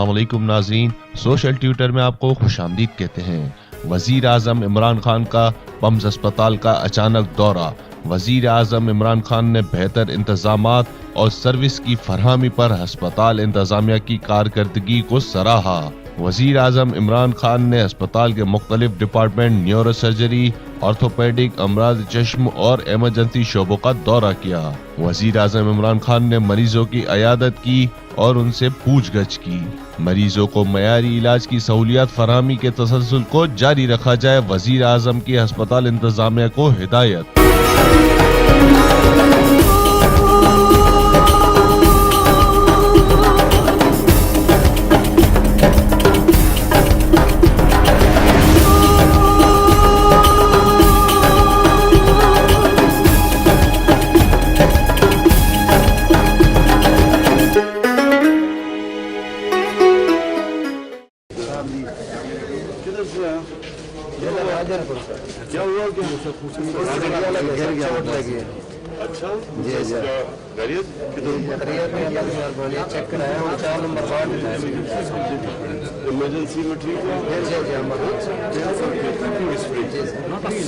अस्सलाम वालेकुम नाज़रीन, सोशल ट्यूटर में आपको खुशामदीद कहते हैं। वज़ीर आज़म इमरान खान का पम्स अस्पताल का अचानक दौरा। वज़ीर आज़म इमरान खान ने बेहतर इंतजामात और सर्विस की फरहमी पर अस्पताल इंतजामिया की कारकर्दगी को सराहा। वज़ीर आज़म इमरान खान ने अस्पताल के मुख्तलिफ डिपार्टमेंट, न्यूरो सर्जरी, ऑर्थोपेडिक, अमराज चश्म और इमरजेंसी शोबों का दौरा किया। वज़ीर आज़म इमरान खान ने मरीजों की अयादत की और उनसे पूछगछ की। मरीजों को मयारी इलाज की सहूलियात फराहमी के तसलसल को जारी रखा जाए, वज़ीर आज़म की अस्पताल इंतजामिया को हिदायत। क्या हुआ? चोट लगी है। अच्छा जी जी। चेक कराया और 4 नंबर वार्ड में इमरजेंसी में ठीक है।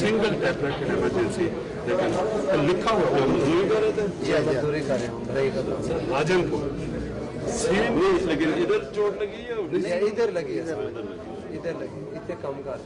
सिंगल टैबलेट इमरजेंसी लिखा हुआ मजदूरी कर रहे थे। जी मजदूरी कर रहे हैं आजम को सेम नहीं, लेकिन इधर चोट लगी है। इधर लगी है, इधर लगी, इतने कम कर